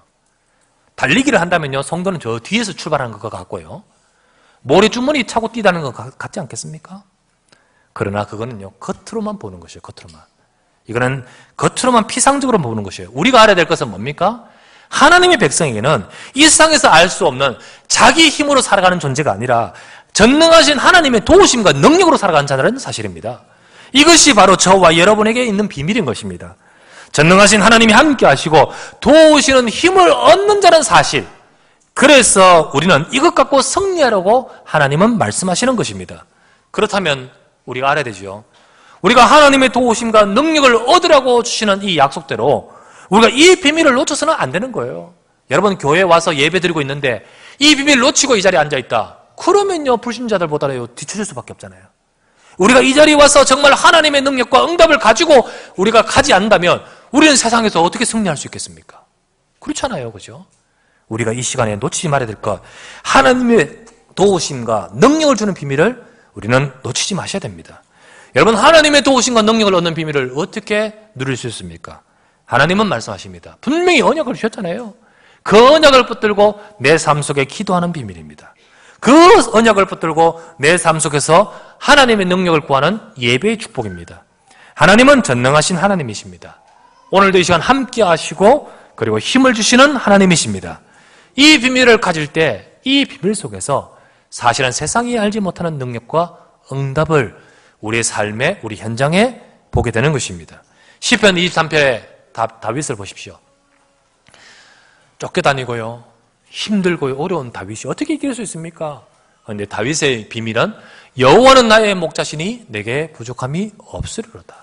달리기를 한다면요, 성도는 저 뒤에서 출발하는 것 같고요. 모래주머니 차고 뛰다는 것 같지 않겠습니까? 그러나 그거는요, 겉으로만 보는 것이에요, 겉으로만. 이거는 겉으로만 피상적으로 보는 것이에요. 우리가 알아야 될 것은 뭡니까? 하나님의 백성에게는 이 세상에서 알 수 없는 자기 힘으로 살아가는 존재가 아니라 전능하신 하나님의 도우심과 능력으로 살아가는 자라는 사실입니다. 이것이 바로 저와 여러분에게 있는 비밀인 것입니다. 전능하신 하나님이 함께 하시고 도우시는 힘을 얻는 자는 사실. 그래서 우리는 이것 갖고 승리하라고 하나님은 말씀하시는 것입니다. 그렇다면 우리가 알아야 되죠. 우리가 하나님의 도우심과 능력을 얻으라고 주시는 이 약속대로 우리가 이 비밀을 놓쳐서는 안 되는 거예요. 여러분 교회에 와서 예배 드리고 있는데 이 비밀을 놓치고 이 자리에 앉아있다. 그러면요, 불신자들보다는 뒤처질 수밖에 없잖아요. 우리가 이 자리에 와서 정말 하나님의 능력과 응답을 가지고 우리가 가지 않는다면 우리는 세상에서 어떻게 승리할 수 있겠습니까? 그렇잖아요. 그죠? 우리가 이 시간에 놓치지 말아야 될 것, 하나님의 도우심과 능력을 주는 비밀을 우리는 놓치지 마셔야 됩니다. 여러분, 하나님의 도우심과 능력을 얻는 비밀을 어떻게 누릴 수 있습니까? 하나님은 말씀하십니다. 분명히 언약을 주셨잖아요. 그 언약을 붙들고 내 삶 속에 기도하는 비밀입니다. 그 언약을 붙들고 내 삶 속에서 하나님의 능력을 구하는 예배의 축복입니다. 하나님은 전능하신 하나님이십니다. 오늘도 이 시간 함께 하시고 그리고 힘을 주시는 하나님이십니다. 이 비밀을 가질 때 이 비밀 속에서 사실은 세상이 알지 못하는 능력과 응답을 우리의 삶에, 우리 현장에 보게 되는 것입니다. 시편 23편의 다윗을 보십시오. 쫓겨다니고요, 힘들고요, 어려운 다윗이 어떻게 이길 수 있습니까? 그런데 다윗의 비밀은 여호와는 나의 목자시니 내게 부족함이 없으리로다.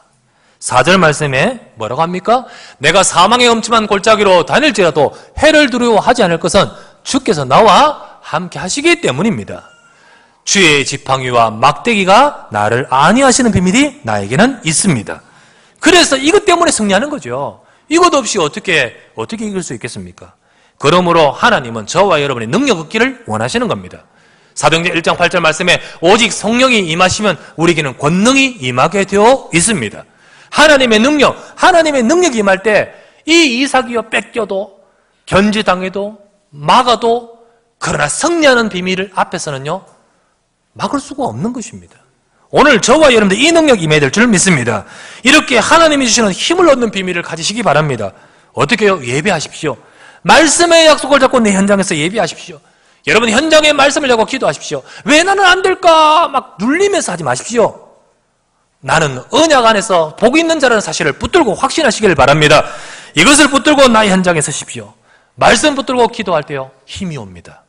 4절 말씀에 뭐라고 합니까? 내가 사망의 엄침한 골짜기로 다닐지라도 해를 두려워하지 않을 것은 주께서 나와 함께 하시기 때문입니다. 주의 지팡이와 막대기가 나를 안위하시는 비밀이 나에게는 있습니다. 그래서 이것 때문에 승리하는 거죠. 이것 없이 어떻게 이길 수 있겠습니까? 그러므로 하나님은 저와 여러분의 능력 얻기를 원하시는 겁니다. 사도행전 1장 8절 말씀에 오직 성령이 임하시면 우리에게는 권능이 임하게 되어 있습니다. 하나님의 능력이 임할 때 이 이삭이여 뺏겨도 견제당해도 막아도 그러나 승리하는 비밀을 앞에서는요, 막을 수가 없는 것입니다. 오늘 저와 여러분들 이 능력이 임해야 될 줄 믿습니다. 이렇게 하나님이 주시는 힘을 얻는 비밀을 가지시기 바랍니다. 어떻게 해요? 예배하십시오. 말씀의 약속을 잡고 내 현장에서 예배하십시오. 여러분 현장에 말씀을 잡고 기도하십시오. 왜 나는 안 될까? 막 눌리면서 하지 마십시오. 나는 언약 안에서 복 있는 자라는 사실을 붙들고 확신하시기를 바랍니다. 이것을 붙들고 나의 현장에 서십시오. 말씀 붙들고 기도할 때요, 힘이 옵니다.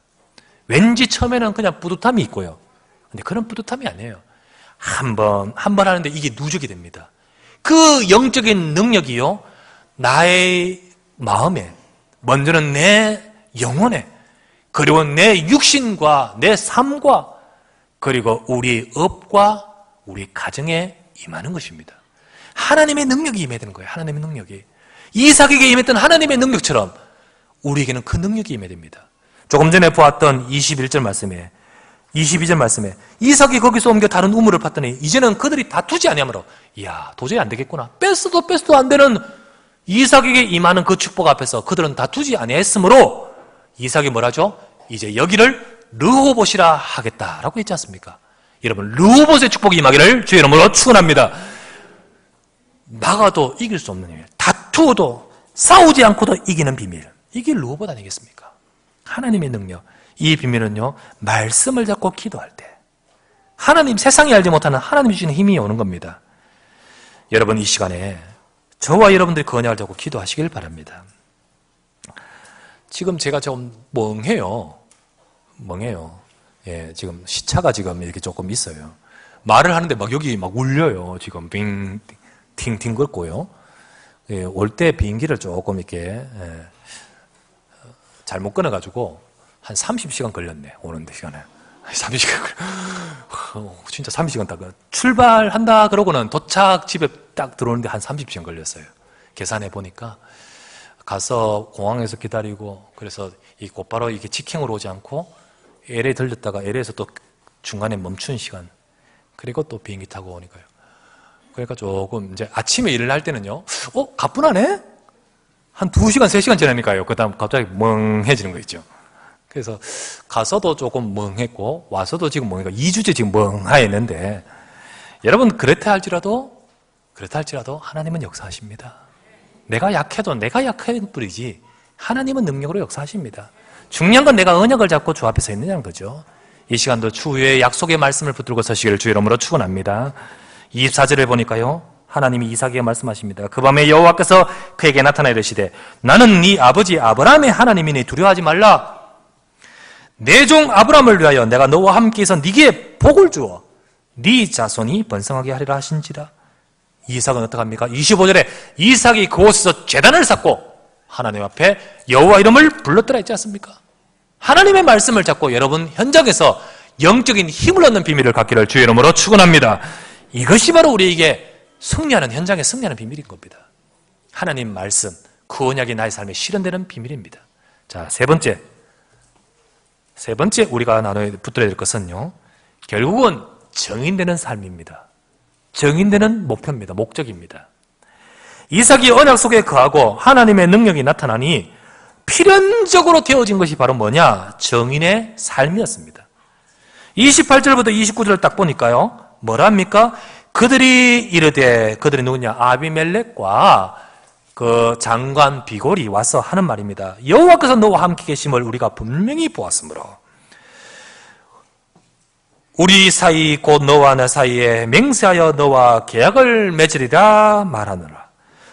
왠지 처음에는 그냥 뿌듯함이 있고요. 근데 그런 뿌듯함이 아니에요. 한 번 하는데 이게 누적이 됩니다. 그 영적인 능력이요, 나의 마음에, 먼저는 내 영혼에, 그리고 내 육신과 내 삶과, 그리고 우리 업과 우리 가정에 임하는 것입니다. 하나님의 능력이 임해야 되는 거예요. 하나님의 능력이. 이삭에게 임했던 하나님의 능력처럼 우리에게는 그 능력이 임해야 됩니다. 조금 전에 보았던 22절 말씀에 이삭이 거기서 옮겨 다른 우물을 팠더니 이제는 그들이 다투지 아니하므로, 이야, 도저히 안 되겠구나. 뺐어도 안 되는 이삭에게 임하는 그 축복 앞에서 그들은 다투지 아니했으므로 이삭이 뭐라죠? 이제 여기를 르호봇이라 하겠다라고 했지 않습니까? 여러분, 르호봇의 축복이 임하기를 주의 이름으로 축원합니다. 막아도 이길 수 없는 비밀, 다투어도 싸우지 않고도 이기는 비밀, 이게 르호봇 아니겠습니까? 하나님의 능력. 이 비밀은요, 말씀을 잡고 기도할 때 하나님, 세상이 알지 못하는 하나님 주시는 힘이 오는 겁니다. 여러분, 이 시간에 저와 여러분들이 그 언약을 잡고 기도하시길 바랍니다. 지금 제가 좀 멍해요. 예, 지금 시차가 지금 이렇게 조금 있어요. 말을 하는데 막 여기 막 울려요. 지금 팅팅 걷고요. 예, 올 때 비행기를 조금 이렇게 잘못 끊어가지고 한 30시간 걸렸네. 오는 시간에 30시간 진짜 30시간 딱 출발한다 그러고는 도착 집에 딱 들어오는데 한 30시간 걸렸어요. 계산해 보니까 가서 공항에서 기다리고 그래서 이 곧바로 이게 직행으로 오지 않고 LA 들렸다가 LA에서 또 중간에 멈춘 시간 그리고 또 비행기 타고 오니까요. 그러니까 조금 이제 아침에 일을 할 때는요. 가뿐하네? 한 2시간, 3시간 지나니까요. 그 다음 갑자기 멍해지는 거 있죠. 그래서 가서도 조금 멍했고 와서도 지금 멍해가 2주째 지금 멍하였는데 여러분 그렇다 할지라도 하나님은 역사하십니다. 내가 약해도 내가 약한 뿐이지 하나님은 능력으로 역사하십니다. 중요한 건 내가 언약을 잡고 주 앞에 서 있느냐는 거죠. 이 시간도 주의 약속의 말씀을 붙들고 서시기를 주의 이름으로 축원합니다. 24절에 보니까요. 하나님이 이삭에게 말씀하십니다. 그 밤에 여호와께서 그에게 나타나 이르시되 나는 네 아버지 아브라함의 하나님이니 두려워하지 말라. 내 종 아브라함을 위하여 내가 너와 함께 있어 네게 복을 주어 네 자손이 번성하게 하리라 하신지라. 이삭은 어떡합니까? 25절에 이삭이 그곳에서 제단을 쌓고 하나님 앞에 여호와 이름을 불렀더라 했지 않습니까? 하나님의 말씀을 잡고 여러분 현장에서 영적인 힘을 얻는 비밀을 갖기를 주의 이름으로 축원합니다. 이것이 바로 우리에게 승리하는 현장에 승리하는 비밀인 겁니다. 하나님 말씀, 그 언약이 나의 삶에 실현되는 비밀입니다. 자, 세 번째 우리가 붙들어야 될 것은요. 결국은 정인되는 삶입니다. 정인되는 목표입니다. 목적입니다. 이삭이 언약 속에 거하고 하나님의 능력이 나타나니 필연적으로 되어진 것이 바로 뭐냐? 정인의 삶이었습니다. 28절부터 29절을 딱 보니까요. 뭐랍니까? 그들이 누구냐? 아비멜렉과 그 장관 비골이 와서 하는 말입니다. 여호와께서 너와 함께 계심을 우리가 분명히 보았으므로 우리 사이 곧 너와 나 사이에 맹세하여 너와 계약을 맺으리라 말하느라.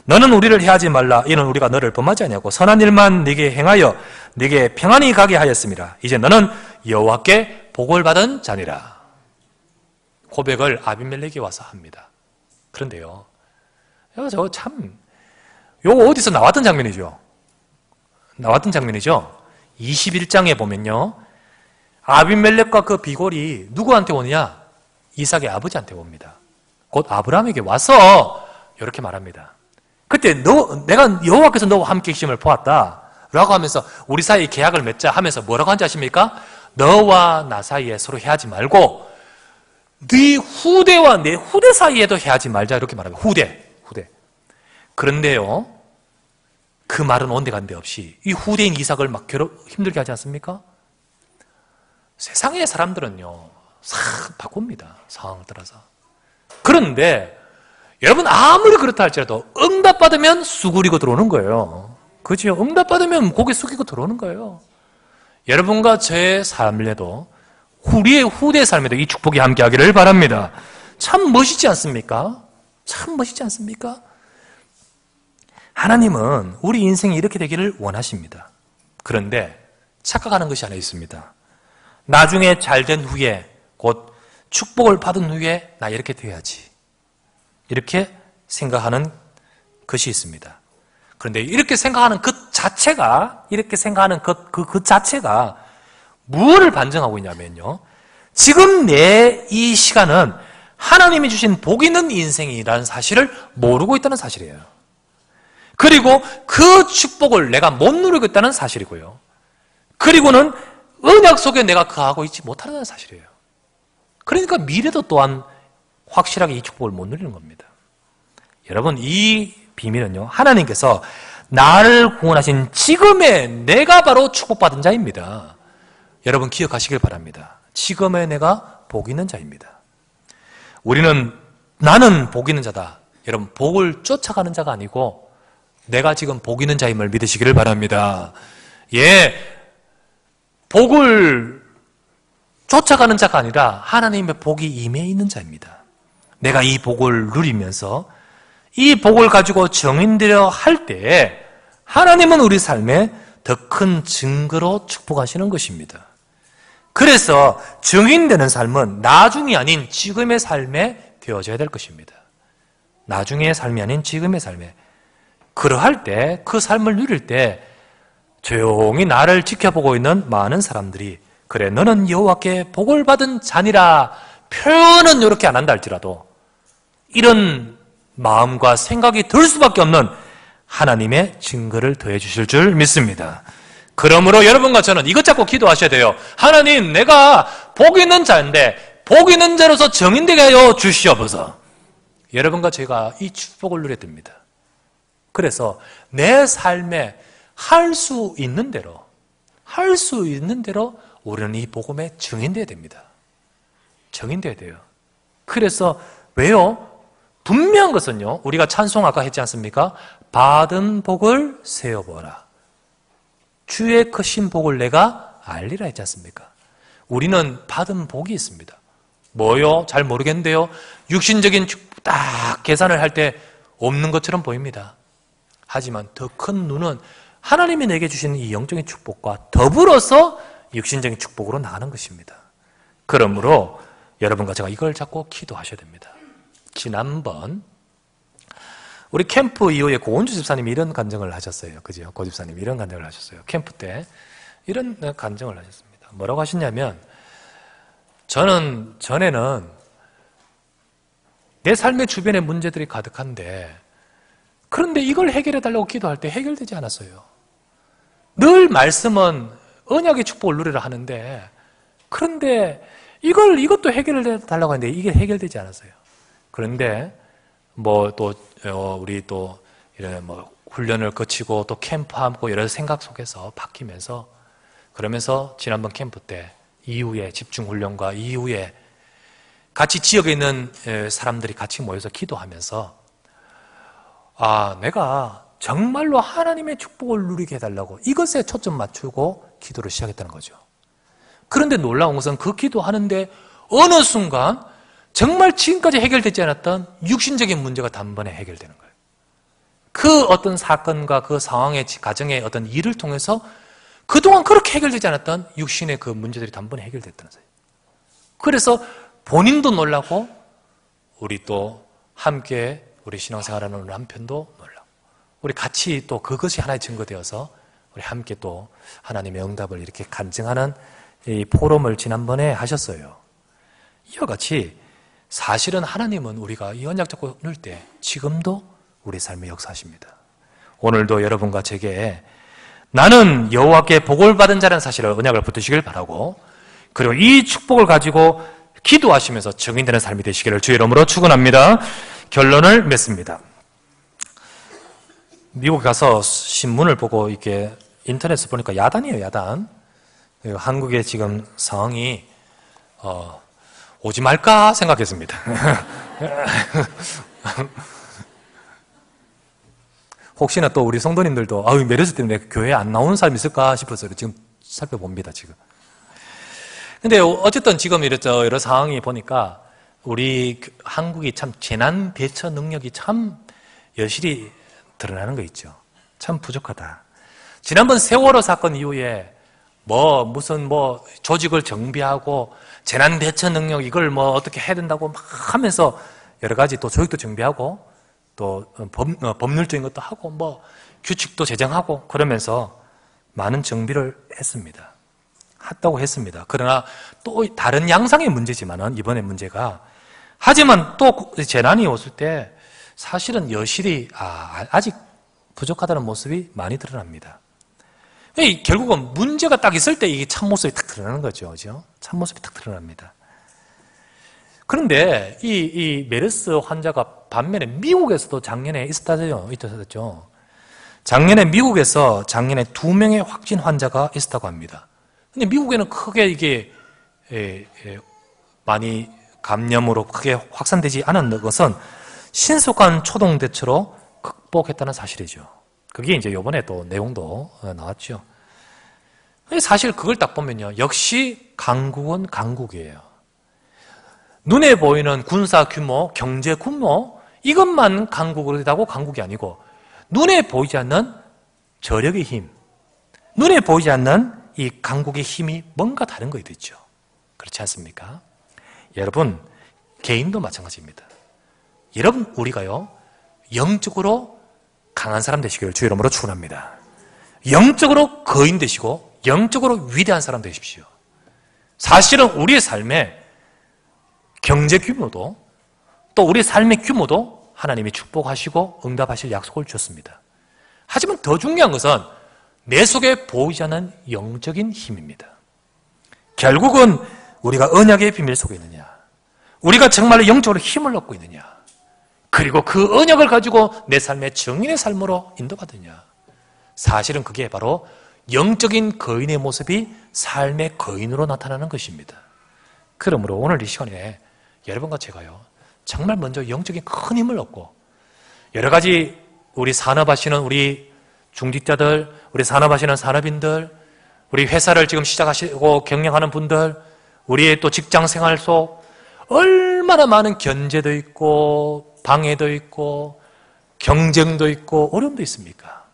너는 우리를 해하지 말라. 이는 우리가 너를 범하지 아니하고 선한 일만 네게 행하여 네게 평안히 가게 하였습니다. 이제 너는 여호와께 복을 받은 자니라. 고백을 아비멜렉이 와서 합니다. 그런데요, 저거 참 요거 어디서 나왔던 장면이죠? 21장에 보면요. 아비멜렉과 그 비골이 누구한테 오느냐? 이삭의 아버지한테 옵니다. 곧 아브라함에게 와서 이렇게 말합니다. 그때 내가 여호와께서 너와 함께 계심을 보았다 라고 하면서 우리 사이에 계약을 맺자 하면서 뭐라고 한지 아십니까? 너와 나 사이에 서로 해하지 말고 네 후대와 내 후대 사이에도 해하지 말자 이렇게 말합니다. 후대. 그런데요, 그 말은 온데간데 없이 이 후대인 이삭을 막 힘들게 하지 않습니까? 세상의 사람들은요 싹 바꿉니다. 상황을 따라서. 그런데 여러분 아무리 그렇다 할지라도 응답받으면 수그리고 들어오는 거예요. 그죠? 응답받으면 고개 숙이고 들어오는 거예요. 여러분과 제 삶에도 우리의 후대 삶에도 이 축복이 함께하기를 바랍니다. 참 멋있지 않습니까? 참 멋있지 않습니까? 하나님은 우리 인생이 이렇게 되기를 원하십니다. 그런데 착각하는 것이 하나 있습니다. 나중에 잘된 후에 곧 축복을 받은 후에 나 이렇게 돼야지 이렇게 생각하는 것이 있습니다. 그런데 이렇게 생각하는 그 자체가 무엇을 반증하고 있냐면요, 지금 내 이 시간은 하나님이 주신 복 있는 인생이라는 사실을 모르고 있다는 사실이에요. 그리고 그 축복을 내가 못 누리고 있다는 사실이고요. 그리고는 언약 속에 내가 거하고 있지 못하는 사실이에요. 그러니까 미래도 또한 확실하게 이 축복을 못 누리는 겁니다. 여러분, 이 비밀은요, 하나님께서 나를 구원하신 지금의 내가 바로 축복받은 자입니다. 여러분 기억하시길 바랍니다. 지금의 내가 복 있는 자입니다. 나는 복 있는 자다. 여러분, 복을 쫓아가는 자가 아니고 내가 지금 복 있는 자임을 믿으시기를 바랍니다. 예, 복을 쫓아가는 자가 아니라 하나님의 복이 임해 있는 자입니다. 내가 이 복을 누리면서 이 복을 가지고 정인되려 할 때에 하나님은 우리 삶에 더 큰 증거로 축복하시는 것입니다. 그래서 증인되는 삶은 나중이 아닌 지금의 삶에 되어져야 될 것입니다. 나중의 삶이 아닌 지금의 삶에. 그러할 때, 그 삶을 누릴 때 조용히 나를 지켜보고 있는 많은 사람들이 그래 너는 여호와께 복을 받은 자니라 표현은 이렇게 안 한다 할지라도 이런 마음과 생각이 들 수밖에 없는 하나님의 증거를 더해 주실 줄 믿습니다. 그러므로 여러분과 저는 이것 잡고 기도하셔야 돼요. 하나님, 내가 복 있는 자인데 복 있는 자로서 정인되게 하여 주시옵소서. 여러분과 제가 이 축복을 누려야 됩니다. 그래서 내 삶에 할 수 있는 대로 우리는 이 복음에 증인되어야 됩니다. 증인되어야 돼요. 그래서 왜요? 분명한 것은요, 우리가 찬송 아까 했지 않습니까? 받은 복을 세어보라. 주의 크신 복을 내가 알리라 했지 않습니까? 우리는 받은 복이 있습니다. 뭐요? 잘 모르겠는데요. 육신적인 축복 딱 계산을 할 때 없는 것처럼 보입니다. 하지만 더 큰 눈은 하나님이 내게 주신 이 영적인 축복과 더불어서 육신적인 축복으로 나가는 것입니다. 그러므로 여러분과 제가 이걸 잡고 기도하셔야 됩니다. 지난번 우리 캠프 이후에 고은주 집사님이 이런 간증을 하셨어요. 그죠? 고 집사님이 이런 간증을 하셨어요. 캠프 때 이런 간증을 하셨습니다. 뭐라고 하셨냐면 저는 전에는 내 삶의 주변에 문제들이 가득한데 그런데 이걸 해결해달라고 기도할 때 해결되지 않았어요. 늘 말씀은 언약의 축복을 누리라 하는데 그런데 이것도 해결해달라고 하는데 이게 해결되지 않았어요. 그런데 우리 또 이런 훈련을 거치고 또 캠프하고 여러 생각 속에서 바뀌면서 그러면서 지난번 캠프 때 이후에 집중훈련과 이후에 같이 지역에 있는 사람들이 같이 모여서 기도하면서 내가 정말로 하나님의 축복을 누리게 해달라고 이것에 초점 맞추고 기도를 시작했다는 거죠. 그런데 놀라운 것은 그 기도하는데 어느 순간 정말 지금까지 해결되지 않았던 육신적인 문제가 단번에 해결되는 거예요. 그 어떤 사건과 그 상황의 가정의 어떤 일을 통해서 그동안 그렇게 해결되지 않았던 육신의 그 문제들이 단번에 해결됐다는 거예요. 그래서 본인도 놀라고 우리 또 함께 우리 신앙생활하는 남편도 놀라고 우리 같이 또 그것이 하나의 증거되어서 우리 함께 또 하나님의 응답을 이렇게 간증하는 이 포럼을 지난번에 하셨어요. 이와 같이 사실은 하나님은 우리가 이 언약 잡고 넣을 때 지금도 우리 삶에 역사하십니다. 오늘도 여러분과 제게 나는 여호와께 복을 받은 자라는 사실을 언약을 붙드시길 바라고 그리고 이 축복을 가지고 기도하시면서 증인되는 삶이 되시기를 주의 이름으로 축원합니다. 결론을 맺습니다. 미국 가서 신문을 보고 이렇게 인터넷에 보니까 야단이에요, 야단. 한국의 지금 상황이 오지 말까 생각했습니다. 혹시나 또 우리 성도님들도 메르스 때문에 교회에 안 나오는 사람이 있을까 싶어서 지금 살펴봅니다, 지금. 근데 어쨌든 지금 여러 상황이 보니까 우리 한국이 참 재난 대처 능력이 참 여실히 드러나는 거 있죠. 참 부족하다. 지난번 세월호 사건 이후에 무슨 조직을 정비하고 재난 대처 능력 이걸 어떻게 해야 된다고 막 하면서 여러 가지 또 조직도 정비하고 또 법률적인 것도 하고 규칙도 제정하고 그러면서 많은 정비를 했습니다. 그러나 또 다른 양상의 문제지만은 이번에 문제가 하지만 또 재난이 왔을 때 사실은 여실히 아직 부족하다는 모습이 많이 드러납니다. 결국은 문제가 딱 있을 때 이게 참모습이 딱 드러나는 거죠. 그죠? 참모습이 딱 드러납니다. 그런데 이 메르스 환자가 반면에 미국에서도 작년에 있었죠. 작년에 미국에서 작년에 2명의 확진 환자가 있었다고 합니다. 근데 미국에는 크게 이게 많이 감염으로 크게 확산되지 않은 것은 신속한 초동 대처로 극복했다는 사실이죠. 그게 이제 이번에 또 내용도 나왔죠. 사실 그걸 딱 보면요. 역시 강국은 강국이에요. 눈에 보이는 군사 규모, 경제 규모, 이것만 강국이라고 강국이 아니고, 눈에 보이지 않는 저력의 힘, 눈에 보이지 않는 이 강국의 힘이 뭔가 다른 것이 있죠. 그렇지 않습니까? 여러분, 개인도 마찬가지입니다. 여러분, 우리가요, 영적으로 강한 사람 되시기를 주의 이름으로 축원합니다. 영적으로 거인 되시고 영적으로 위대한 사람 되십시오. 사실은 우리의 삶에 경제 규모도 또 우리의 삶의 규모도 하나님이 축복하시고 응답하실 약속을 주셨습니다. 하지만 더 중요한 것은 내 속에 보이지 않는 영적인 힘입니다. 결국은 우리가 언약의 비밀 속에 있느냐, 우리가 정말로 영적으로 힘을 얻고 있느냐, 그리고 그 언약을 가지고 내 삶의 증인의 삶으로 인도받느냐, 사실은 그게 바로 영적인 거인의 모습이 삶의 거인으로 나타나는 것입니다. 그러므로 오늘 이 시간에 여러분과 제가요, 정말 먼저 영적인 큰 힘을 얻고 여러 가지 우리 산업하시는 우리 중직자들, 우리 산업하시는 산업인들, 우리 회사를 지금 시작하시고 경영하는 분들, 우리의 또 직장 생활 속 얼마나 많은 견제도 있고 방해도 있고 경쟁도 있고 어려움도 있습니까?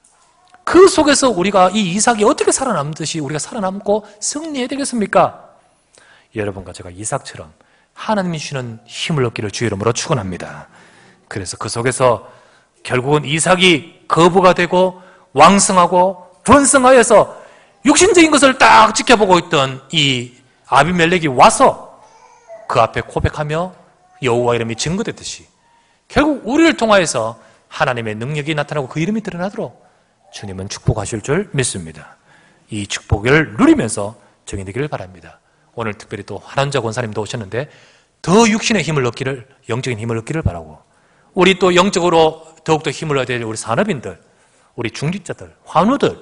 그 속에서 우리가 이 이삭이 어떻게 살아남듯이 우리가 살아남고 승리해야 되겠습니까? 여러분과 제가 이삭처럼 하나님이 주시는 힘을 얻기를 주의 이름으로 축원합니다. 그래서 그 속에서 결국은 이삭이 거부가 되고 왕성하고 번성하여서 육신적인 것을 딱 지켜보고 있던 이 아비멜렉이 와서 그 앞에 고백하며 여호와 이름이 증거됐듯이 결국 우리를 통하여서 하나님의 능력이 나타나고 그 이름이 드러나도록 주님은 축복하실 줄 믿습니다. 이 축복을 누리면서 정의되기를 바랍니다. 오늘 특별히 또 한원자 권사님도 오셨는데 더 육신의 힘을 얻기를, 영적인 힘을 얻기를 바라고, 우리 또 영적으로 더욱더 힘을 얻어야 될 우리 산업인들, 우리 중직자들, 환우들,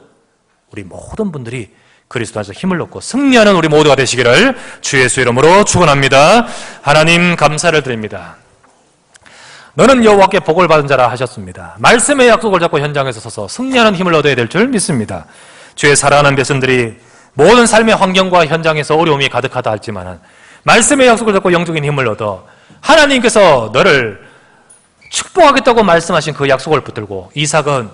우리 모든 분들이 그리스도 안에서 힘을 얻고 승리하는 우리 모두가 되시기를 주 예수 이름으로 축원합니다. 하나님 감사를 드립니다. 너는 여호와께 복을 받은 자라 하셨습니다. 말씀의 약속을 잡고 현장에서 서서 승리하는 힘을 얻어야 될 줄 믿습니다. 주의 사랑하는 백성들이 모든 삶의 환경과 현장에서 어려움이 가득하다 할지만은 말씀의 약속을 잡고 영적인 힘을 얻어 하나님께서 너를 축복하겠다고 말씀하신 그 약속을 붙들고 이삭은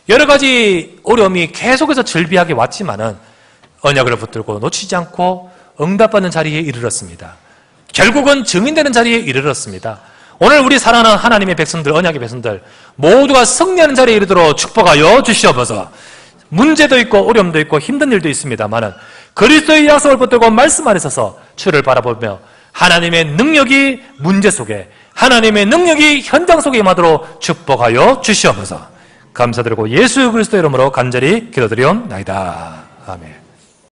여러 가지 어려움이 계속해서 절비하게 왔지만은 언약을 붙들고 놓치지 않고 응답받는 자리에 이르렀습니다. 결국은 증인되는 자리에 이르렀습니다. 오늘 우리 사랑하는 하나님의 백성들, 언약의 백성들 모두가 승리하는 자리에 이르도록 축복하여 주시옵소서. 문제도 있고 어려움도 있고 힘든 일도 있습니다만은 그리스도의 약속을 붙들고 말씀 안에 서서 주를 바라보며 하나님의 능력이 문제 속에, 하나님의 능력이 현장 속에 임하도록 축복하여 주시옵소서. 감사드리고 예수 그리스도 이름으로 간절히 기도드리옵나이다. 아멘.